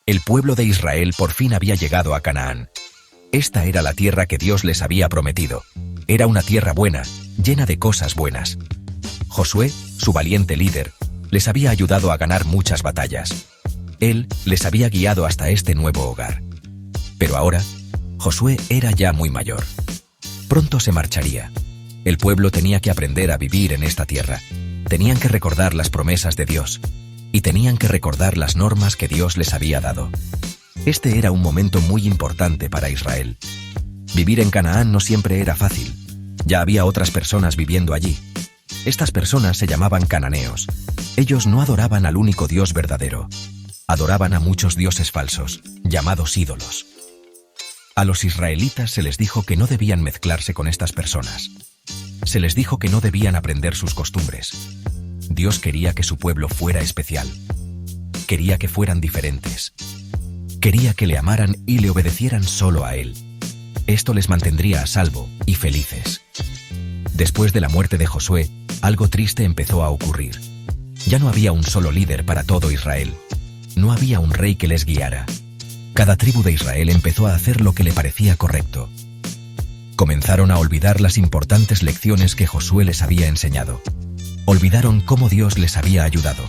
El pueblo de Israel por fin había llegado a Canaán. Esta era la tierra que Dios les había prometido. Era una tierra buena, llena de cosas buenas. Josué, su valiente líder, les había ayudado a ganar muchas batallas. Él les había guiado hasta este nuevo hogar. Pero ahora, Josué era ya muy mayor. Pronto se marcharía. El pueblo tenía que aprender a vivir en esta tierra. Tenían que recordar las promesas de Dios. Y tenían que recordar las normas que Dios les había dado. Este era un momento muy importante para Israel. Vivir en Canaán no siempre era fácil. Ya había otras personas viviendo allí. Estas personas se llamaban cananeos. Ellos no adoraban al único Dios verdadero. Adoraban a muchos dioses falsos, llamados ídolos. A los israelitas se les dijo que no debían mezclarse con estas personas. Se les dijo que no debían aprender sus costumbres. Dios quería que su pueblo fuera especial. Quería que fueran diferentes. Quería que le amaran y le obedecieran solo a Él. Esto les mantendría a salvo y felices. Después de la muerte de Josué, algo triste empezó a ocurrir. Ya no había un solo líder para todo Israel. No había un rey que les guiara. Cada tribu de Israel empezó a hacer lo que le parecía correcto. Comenzaron a olvidar las importantes lecciones que Josué les había enseñado. Olvidaron cómo Dios les había ayudado.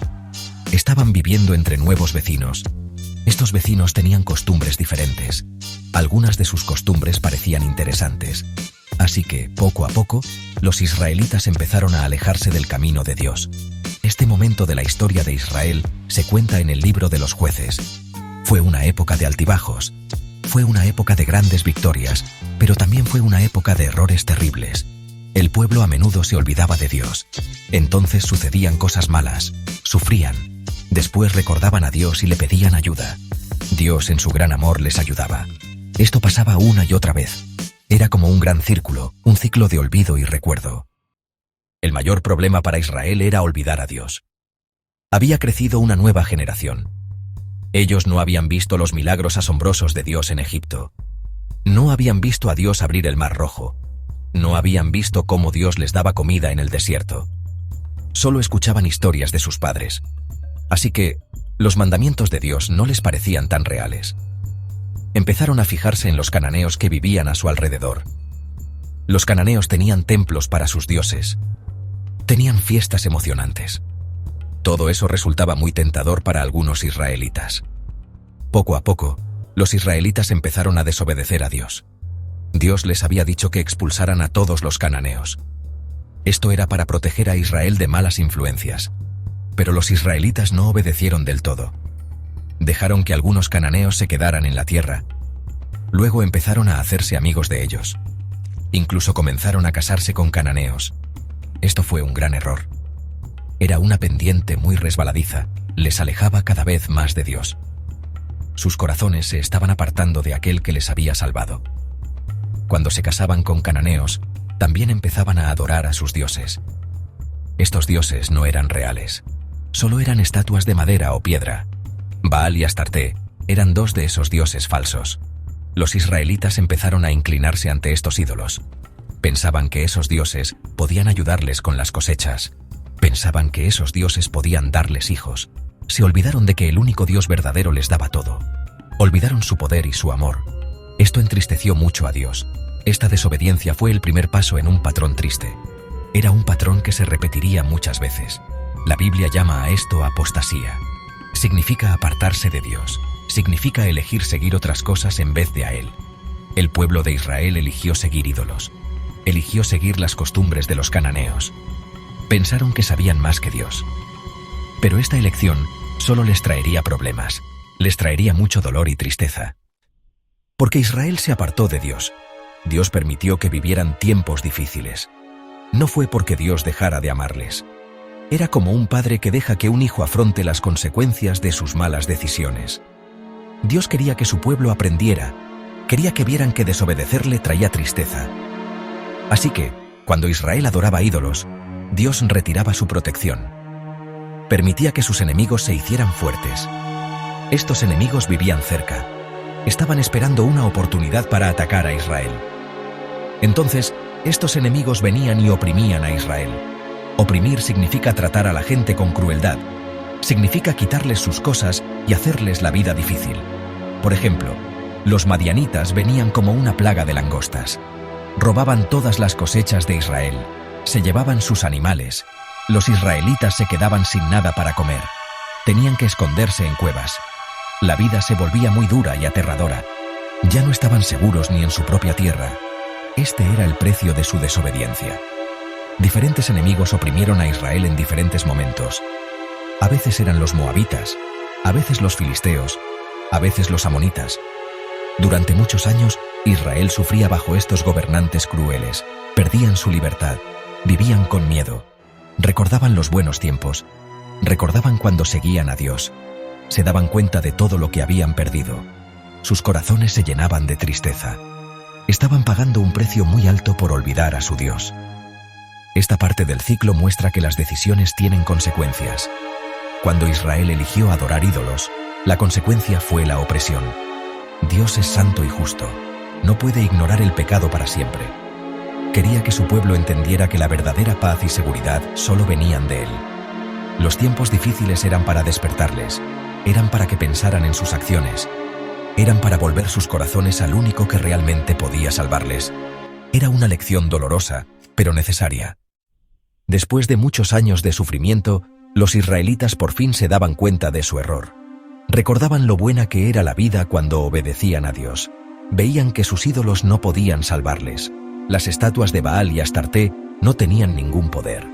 Estaban viviendo entre nuevos vecinos. Estos vecinos tenían costumbres diferentes. Algunas de sus costumbres parecían interesantes. Así que, poco a poco, los israelitas empezaron a alejarse del camino de Dios. Este momento de la historia de Israel se cuenta en el libro de los Jueces. Fue una época de altibajos. Fue una época de grandes victorias, pero también fue una época de errores terribles. El pueblo a menudo se olvidaba de Dios. Entonces sucedían cosas malas, sufrían. Después recordaban a Dios y le pedían ayuda. Dios en su gran amor les ayudaba. Esto pasaba una y otra vez. Era como un gran círculo, un ciclo de olvido y recuerdo. El mayor problema para Israel era olvidar a Dios. Había crecido una nueva generación. Ellos no habían visto los milagros asombrosos de Dios en Egipto. No habían visto a Dios abrir el Mar Rojo. No habían visto cómo Dios les daba comida en el desierto. Solo escuchaban historias de sus padres. Así que, los mandamientos de Dios no les parecían tan reales. Empezaron a fijarse en los cananeos que vivían a su alrededor. Los cananeos tenían templos para sus dioses. Tenían fiestas emocionantes. Todo eso resultaba muy tentador para algunos israelitas. Poco a poco, los israelitas empezaron a desobedecer a Dios. Dios les había dicho que expulsaran a todos los cananeos. Esto era para proteger a Israel de malas influencias. Pero los israelitas no obedecieron del todo. Dejaron que algunos cananeos se quedaran en la tierra. Luego empezaron a hacerse amigos de ellos. Incluso comenzaron a casarse con cananeos. Esto fue un gran error. Era una pendiente muy resbaladiza, les alejaba cada vez más de Dios. Sus corazones se estaban apartando de aquel que les había salvado. Cuando se casaban con cananeos, también empezaban a adorar a sus dioses. Estos dioses no eran reales, solo eran estatuas de madera o piedra. Baal y Astarte eran dos de esos dioses falsos. Los israelitas empezaron a inclinarse ante estos ídolos. Pensaban que esos dioses podían ayudarles con las cosechas. Pensaban que esos dioses podían darles hijos. Se olvidaron de que el único Dios verdadero les daba todo. Olvidaron su poder y su amor. Esto entristeció mucho a Dios. Esta desobediencia fue el primer paso en un patrón triste. Era un patrón que se repetiría muchas veces. La Biblia llama a esto apostasía. Significa apartarse de Dios. Significa elegir seguir otras cosas en vez de a Él. El pueblo de Israel eligió seguir ídolos. Eligió seguir las costumbres de los cananeos. Pensaron que sabían más que Dios. Pero esta elección solo les traería problemas. Les traería mucho dolor y tristeza. Porque Israel se apartó de Dios. Dios permitió que vivieran tiempos difíciles. No fue porque Dios dejara de amarles. Era como un padre que deja que un hijo afronte las consecuencias de sus malas decisiones. Dios quería que su pueblo aprendiera. Quería que vieran que desobedecerle traía tristeza. Así que, cuando Israel adoraba ídolos, Dios retiraba su protección. Permitía que sus enemigos se hicieran fuertes. Estos enemigos vivían cerca. Estaban esperando una oportunidad para atacar a Israel. Entonces, estos enemigos venían y oprimían a Israel. Oprimir significa tratar a la gente con crueldad. Significa quitarles sus cosas y hacerles la vida difícil. Por ejemplo, los madianitas venían como una plaga de langostas. Robaban todas las cosechas de Israel, se llevaban sus animales. Los israelitas se quedaban sin nada para comer. Tenían que esconderse en cuevas. La vida se volvía muy dura y aterradora. Ya no estaban seguros ni en su propia tierra. Este era el precio de su desobediencia. Diferentes enemigos oprimieron a Israel en diferentes momentos. A veces eran los moabitas, a veces los filisteos, a veces los amonitas. Durante muchos años, Israel sufría bajo estos gobernantes crueles. Perdían su libertad, vivían con miedo. Recordaban los buenos tiempos, recordaban cuando seguían a Dios. Se daban cuenta de todo lo que habían perdido. Sus corazones se llenaban de tristeza. Estaban pagando un precio muy alto por olvidar a su Dios. Esta parte del ciclo muestra que las decisiones tienen consecuencias. Cuando Israel eligió adorar ídolos, la consecuencia fue la opresión. Dios es santo y justo. No puede ignorar el pecado para siempre. Quería que su pueblo entendiera que la verdadera paz y seguridad solo venían de Él. Los tiempos difíciles eran para despertarles, eran para que pensaran en sus acciones, eran para volver sus corazones al único que realmente podía salvarles. Era una lección dolorosa, pero necesaria. Después de muchos años de sufrimiento, los israelitas por fin se daban cuenta de su error. Recordaban lo buena que era la vida cuando obedecían a Dios. Veían que sus ídolos no podían salvarles. Las estatuas de Baal y Astarté no tenían ningún poder.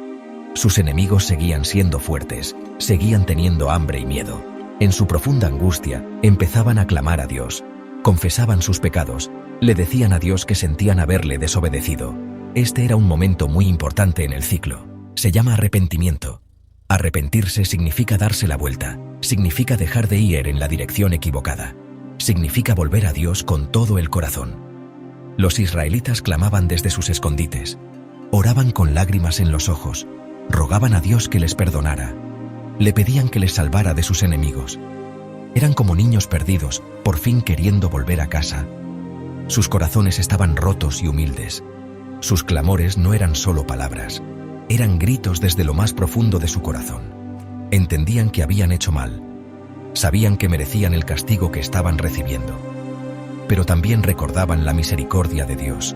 Sus enemigos seguían siendo fuertes, seguían teniendo hambre y miedo. En su profunda angustia, empezaban a clamar a Dios. Confesaban sus pecados, le decían a Dios que sentían haberle desobedecido. Este era un momento muy importante en el ciclo. Se llama arrepentimiento. Arrepentirse significa darse la vuelta, significa dejar de ir en la dirección equivocada, significa volver a Dios con todo el corazón. Los israelitas clamaban desde sus escondites, oraban con lágrimas en los ojos, rogaban a Dios que les perdonara, le pedían que les salvara de sus enemigos. Eran como niños perdidos, por fin queriendo volver a casa. Sus corazones estaban rotos y humildes. Sus clamores no eran solo palabras, eran gritos desde lo más profundo de su corazón. Entendían que habían hecho mal, sabían que merecían el castigo que estaban recibiendo, pero también recordaban la misericordia de Dios.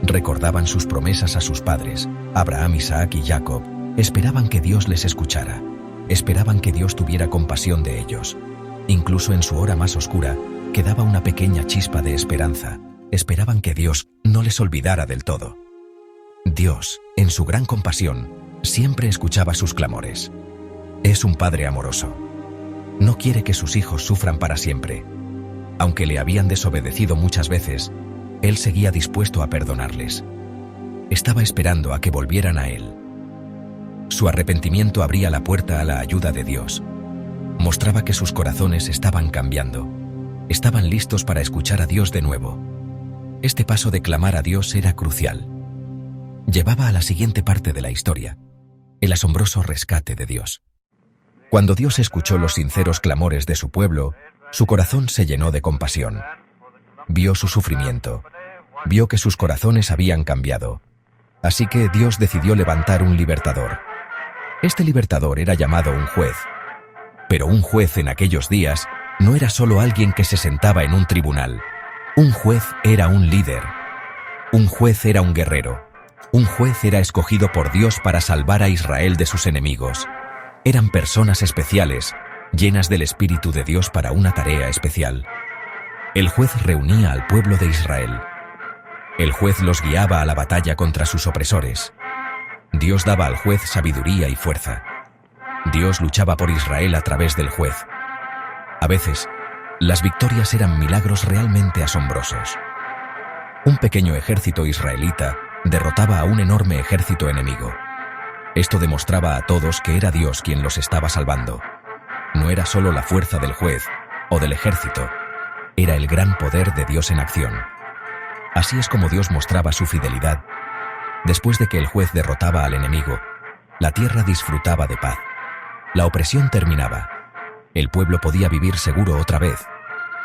Recordaban sus promesas a sus padres, Abraham, Isaac y Jacob. Esperaban que Dios les escuchara, esperaban que Dios tuviera compasión de ellos. Incluso en su hora más oscura, quedaba una pequeña chispa de esperanza. Esperaban que Dios no les olvidara del todo. Dios, en su gran compasión, siempre escuchaba sus clamores. Es un padre amoroso. No quiere que sus hijos sufran para siempre. Aunque le habían desobedecido muchas veces, Él seguía dispuesto a perdonarles. Estaba esperando a que volvieran a Él. Su arrepentimiento abría la puerta a la ayuda de Dios. Mostraba que sus corazones estaban cambiando. Estaban listos para escuchar a Dios de nuevo. Este paso de clamar a Dios era crucial. Llevaba a la siguiente parte de la historia, el asombroso rescate de Dios. Cuando Dios escuchó los sinceros clamores de su pueblo, su corazón se llenó de compasión. Vio su sufrimiento, vio que sus corazones habían cambiado. Así que Dios decidió levantar un libertador. Este libertador era llamado un juez. Pero un juez en aquellos días no era solo alguien que se sentaba en un tribunal. Un juez era un líder. Un juez era un guerrero. Un juez era escogido por Dios para salvar a Israel de sus enemigos. Eran personas especiales, llenas del Espíritu de Dios para una tarea especial. El juez reunía al pueblo de Israel. El juez los guiaba a la batalla contra sus opresores. Dios daba al juez sabiduría y fuerza. Dios luchaba por Israel a través del juez. A veces, las victorias eran milagros realmente asombrosos. Un pequeño ejército israelita derrotaba a un enorme ejército enemigo. Esto demostraba a todos que era Dios quien los estaba salvando. No era solo la fuerza del juez o del ejército, era el gran poder de Dios en acción. Así es como Dios mostraba su fidelidad. Después de que el juez derrotaba al enemigo, la tierra disfrutaba de paz. La opresión terminaba. El pueblo podía vivir seguro otra vez.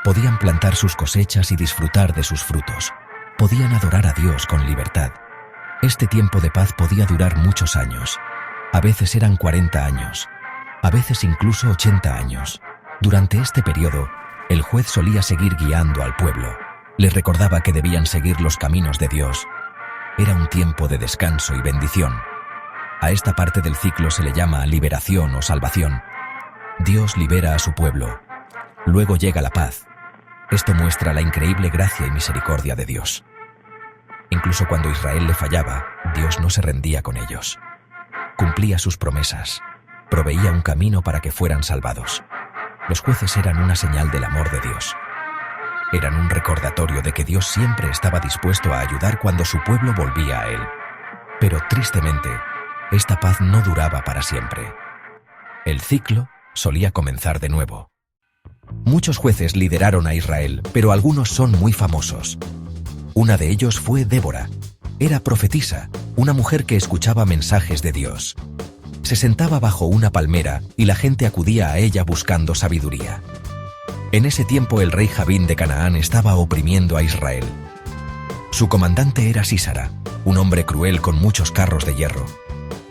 Podían plantar sus cosechas y disfrutar de sus frutos. Podían adorar a Dios con libertad. Este tiempo de paz podía durar muchos años. A veces eran 40 años. A veces incluso 80 años. Durante este periodo, El juez solía seguir guiando al pueblo. Les recordaba que debían seguir los caminos de Dios. Era un tiempo de descanso y bendición. A esta parte del ciclo se le llama liberación o salvación. Dios libera a su pueblo. Luego llega la paz. Esto muestra la increíble gracia y misericordia de Dios. Incluso cuando Israel le fallaba, Dios no se rendía con ellos. Cumplía sus promesas. Proveía un camino para que fueran salvados. Los jueces eran una señal del amor de Dios. Eran un recordatorio de que Dios siempre estaba dispuesto a ayudar cuando su pueblo volvía a Él. Pero tristemente, esta paz no duraba para siempre. El ciclo solía comenzar de nuevo. Muchos jueces lideraron a Israel, pero algunos son muy famosos. Una de ellos fue Débora. Era profetisa, una mujer que escuchaba mensajes de Dios. Se sentaba bajo una palmera y la gente acudía a ella buscando sabiduría. En ese tiempo el rey Javín de Canaán estaba oprimiendo a Israel. Su comandante era Sísara, un hombre cruel con muchos carros de hierro.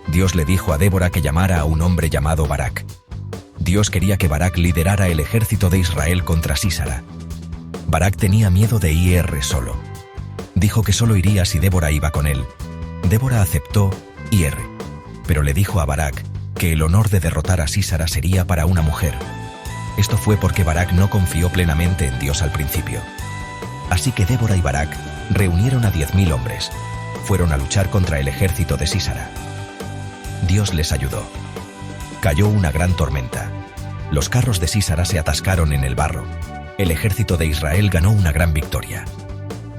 Dios le dijo a Débora que llamara a un hombre llamado Barak. Dios quería que Barak liderara el ejército de Israel contra Sísara. Barak tenía miedo de ir solo. Dijo que solo iría si Débora iba con él. Débora aceptó ir, pero le dijo a Barak que el honor de derrotar a Sísara sería para una mujer. Esto fue porque Barak no confió plenamente en Dios al principio. Así que Débora y Barak reunieron a 10.000 hombres. Fueron a luchar contra el ejército de Sísara. Dios les ayudó. Cayó una gran tormenta. Los carros de Sísara se atascaron en el barro. El ejército de Israel ganó una gran victoria.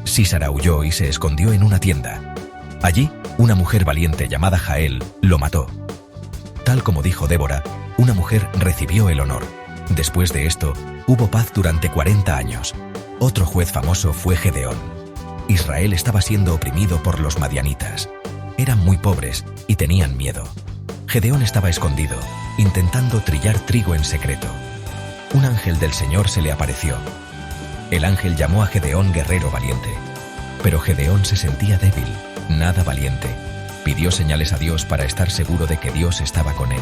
Sísara huyó y se escondió en una tienda. Allí, una mujer valiente llamada Jael lo mató. Tal como dijo Débora, una mujer recibió el honor. Después de esto, hubo paz durante 40 años. Otro juez famoso fue Gedeón. Israel estaba siendo oprimido por los madianitas. Eran muy pobres y tenían miedo. Gedeón estaba escondido, intentando trillar trigo en secreto. Un ángel del Señor se le apareció. El ángel llamó a Gedeón guerrero valiente. Pero Gedeón se sentía débil, nada valiente. Pidió señales a Dios para estar seguro de que Dios estaba con él.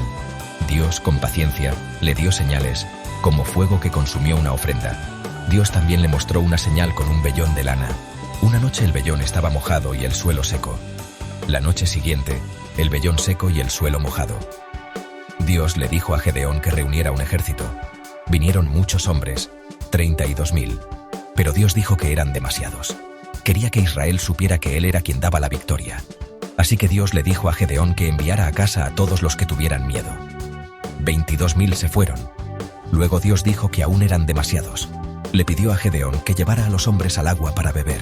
Dios, con paciencia, le dio señales, como fuego que consumió una ofrenda. Dios también le mostró una señal con un vellón de lana. Una noche el vellón estaba mojado y el suelo seco. La noche siguiente, el vellón seco y el suelo mojado. Dios le dijo a Gedeón que reuniera un ejército. Vinieron muchos hombres, 32.000, pero Dios dijo que eran demasiados. Quería que Israel supiera que Él era quien daba la victoria. Así que Dios le dijo a Gedeón que enviara a casa a todos los que tuvieran miedo. 22.000 se fueron. Luego Dios dijo que aún eran demasiados. Le pidió a Gedeón que llevara a los hombres al agua para beber.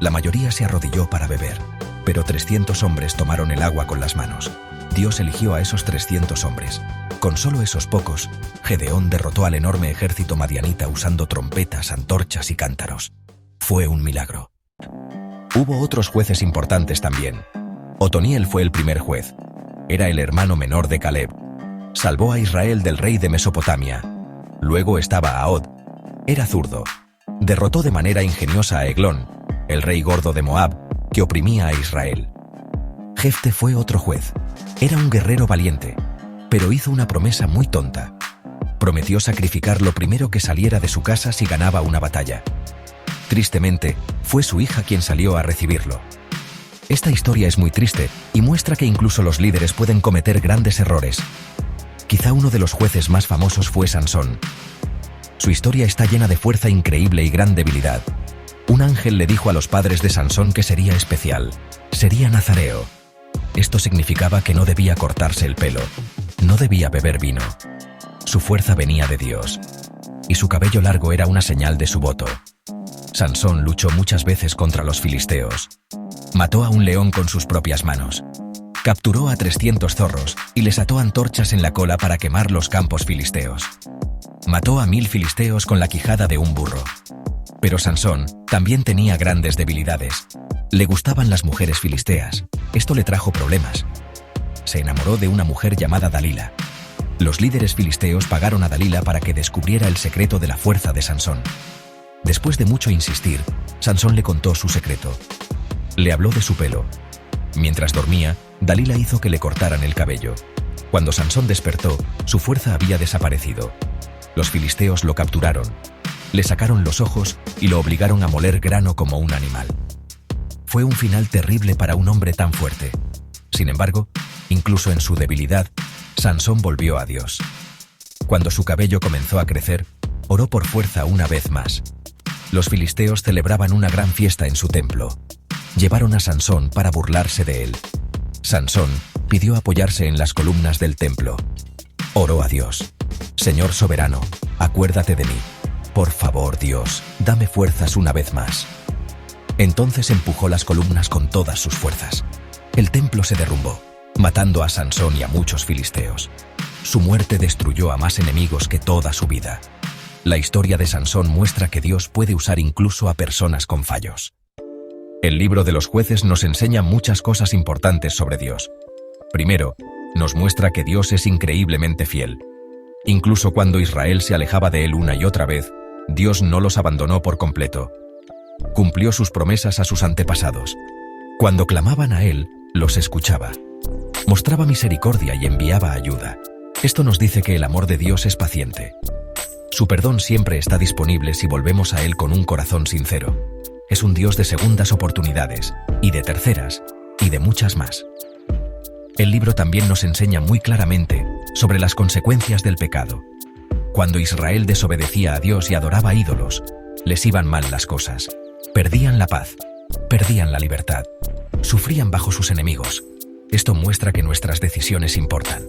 La mayoría se arrodilló para beber, pero 300 hombres tomaron el agua con las manos. Dios eligió a esos 300 hombres. Con solo esos pocos, Gedeón derrotó al enorme ejército madianita usando trompetas, antorchas y cántaros. Fue un milagro. Hubo otros jueces importantes también. Otoniel fue el primer juez. Era el hermano menor de Caleb. Salvó a Israel del rey de Mesopotamia. Luego estaba Ahod. Era zurdo. Derrotó de manera ingeniosa a Eglón, el rey gordo de Moab, que oprimía a Israel. Jefte fue otro juez. Era un guerrero valiente, pero hizo una promesa muy tonta. Prometió sacrificar lo primero que saliera de su casa si ganaba una batalla. Tristemente, fue su hija quien salió a recibirlo. Esta historia es muy triste y muestra que incluso los líderes pueden cometer grandes errores. Quizá uno de los jueces más famosos fue Sansón. Su historia está llena de fuerza increíble y gran debilidad. Un ángel le dijo a los padres de Sansón que sería especial. Sería nazareo. Esto significaba que no debía cortarse el pelo, no debía beber vino. Su fuerza venía de Dios, y su cabello largo era una señal de su voto. Sansón luchó muchas veces contra los filisteos. Mató a un león con sus propias manos. Capturó a 300 zorros y les ató antorchas en la cola para quemar los campos filisteos. Mató a 1000 filisteos con la quijada de un burro. Pero Sansón también tenía grandes debilidades. Le gustaban las mujeres filisteas. Esto le trajo problemas. Se enamoró de una mujer llamada Dalila. Los líderes filisteos pagaron a Dalila para que descubriera el secreto de la fuerza de Sansón. Después de mucho insistir, Sansón le contó su secreto. Le habló de su pelo. Mientras dormía, Dalila hizo que le cortaran el cabello. Cuando Sansón despertó, su fuerza había desaparecido. Los filisteos lo capturaron. Le sacaron los ojos y lo obligaron a moler grano como un animal. Fue un final terrible para un hombre tan fuerte. Sin embargo, incluso en su debilidad, Sansón volvió a Dios. Cuando su cabello comenzó a crecer, oró por fuerza una vez más. Los filisteos celebraban una gran fiesta en su templo. Llevaron a Sansón para burlarse de él. Sansón pidió apoyarse en las columnas del templo. Oró a Dios. Señor soberano, acuérdate de mí. Por favor, Dios, dame fuerzas una vez más. Entonces empujó las columnas con todas sus fuerzas. El templo se derrumbó, matando a Sansón y a muchos filisteos. Su muerte destruyó a más enemigos que toda su vida. La historia de Sansón muestra que Dios puede usar incluso a personas con fallos. El libro de los Jueces nos enseña muchas cosas importantes sobre Dios. Primero, nos muestra que Dios es increíblemente fiel. Incluso cuando Israel se alejaba de él una y otra vez, Dios no los abandonó por completo. Cumplió sus promesas a sus antepasados. Cuando clamaban a él, los escuchaba. Mostraba misericordia y enviaba ayuda. Esto nos dice que el amor de Dios es paciente. Su perdón siempre está disponible si volvemos a él con un corazón sincero. Es un Dios de segundas oportunidades, y de terceras, y de muchas más. El libro también nos enseña muy claramente sobre las consecuencias del pecado. Cuando Israel desobedecía a Dios y adoraba ídolos, les iban mal las cosas. Perdían la paz, perdían la libertad, sufrían bajo sus enemigos. Esto muestra que nuestras decisiones importan.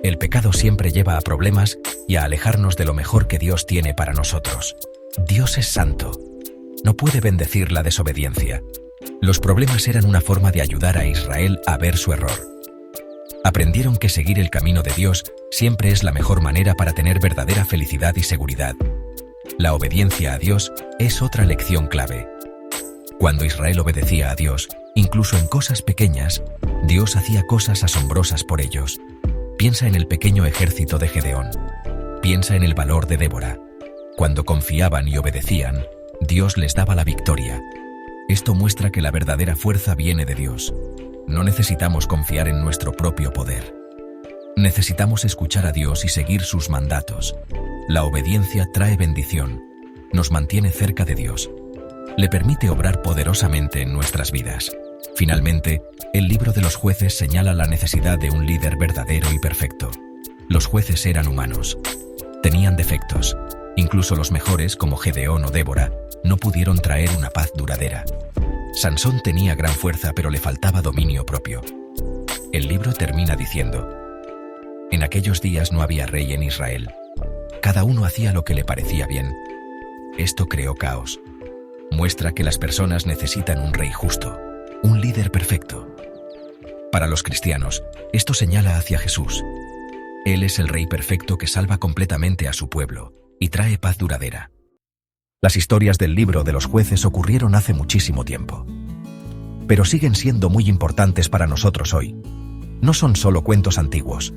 El pecado siempre lleva a problemas y a alejarnos de lo mejor que Dios tiene para nosotros. Dios es santo. No puede bendecir la desobediencia. Los problemas eran una forma de ayudar a Israel a ver su error. Aprendieron que seguir el camino de Dios siempre es la mejor manera para tener verdadera felicidad y seguridad. La obediencia a Dios es otra lección clave. Cuando Israel obedecía a Dios, incluso en cosas pequeñas, Dios hacía cosas asombrosas por ellos. Piensa en el pequeño ejército de Gedeón. Piensa en el valor de Débora. Cuando confiaban y obedecían, Dios les daba la victoria. Esto muestra que la verdadera fuerza viene de Dios. No necesitamos confiar en nuestro propio poder. Necesitamos escuchar a Dios y seguir sus mandatos. La obediencia trae bendición, nos mantiene cerca de Dios. Le permite obrar poderosamente en nuestras vidas. Finalmente, el libro de los Jueces señala la necesidad de un líder verdadero y perfecto. Los jueces eran humanos. Tenían defectos. Incluso los mejores, como Gedeón o Débora, no pudieron traer una paz duradera. Sansón tenía gran fuerza, pero le faltaba dominio propio. El libro termina diciendo: en aquellos días no había rey en Israel. Cada uno hacía lo que le parecía bien. Esto creó caos. Muestra que las personas necesitan un rey justo, un líder perfecto. Para los cristianos, esto señala hacia Jesús. Él es el rey perfecto que salva completamente a su pueblo y trae paz duradera. Las historias del libro de los Jueces ocurrieron hace muchísimo tiempo, pero siguen siendo muy importantes para nosotros hoy. No son solo cuentos antiguos.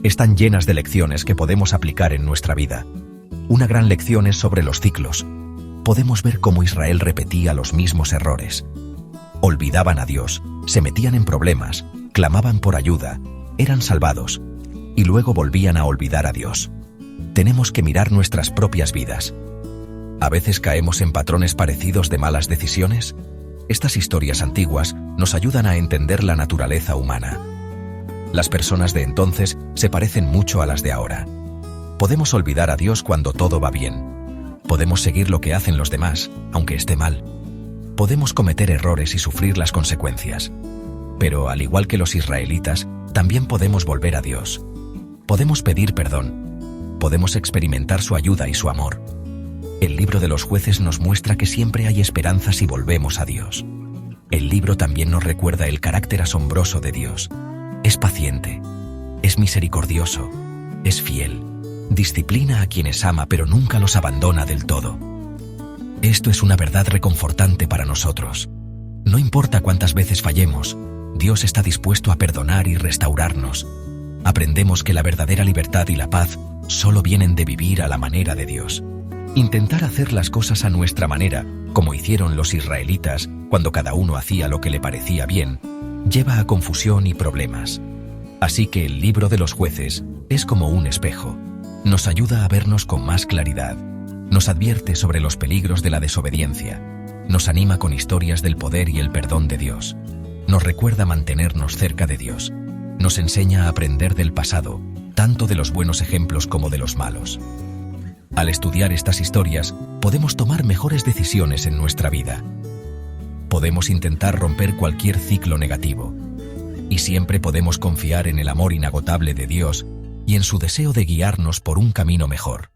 Están llenas de lecciones que podemos aplicar en nuestra vida. Una gran lección es sobre los ciclos. Podemos ver cómo Israel repetía los mismos errores. Olvidaban a Dios, se metían en problemas, clamaban por ayuda, eran salvados, y luego volvían a olvidar a Dios. Tenemos que mirar nuestras propias vidas. ¿A veces caemos en patrones parecidos de malas decisiones? Estas historias antiguas nos ayudan a entender la naturaleza humana. Las personas de entonces se parecen mucho a las de ahora. Podemos olvidar a Dios cuando todo va bien. Podemos seguir lo que hacen los demás, aunque esté mal. Podemos cometer errores y sufrir las consecuencias. Pero, al igual que los israelitas, también podemos volver a Dios. Podemos pedir perdón. Podemos experimentar su ayuda y su amor. El libro de los Jueces nos muestra que siempre hay esperanza si volvemos a Dios. El libro también nos recuerda el carácter asombroso de Dios. Es paciente, es misericordioso, es fiel, disciplina a quienes ama pero nunca los abandona del todo. Esto es una verdad reconfortante para nosotros. No importa cuántas veces fallemos, Dios está dispuesto a perdonar y restaurarnos. Aprendemos que la verdadera libertad y la paz solo vienen de vivir a la manera de Dios. Intentar hacer las cosas a nuestra manera, como hicieron los israelitas cuando cada uno hacía lo que le parecía bien, lleva a confusión y problemas. Así que el libro de los Jueces es como un espejo. Nos ayuda a vernos con más claridad. Nos advierte sobre los peligros de la desobediencia. Nos anima con historias del poder y el perdón de Dios. Nos recuerda mantenernos cerca de Dios. Nos enseña a aprender del pasado, tanto de los buenos ejemplos como de los malos. Al estudiar estas historias, podemos tomar mejores decisiones en nuestra vida. Podemos intentar romper cualquier ciclo negativo. Y siempre podemos confiar en el amor inagotable de Dios y en su deseo de guiarnos por un camino mejor.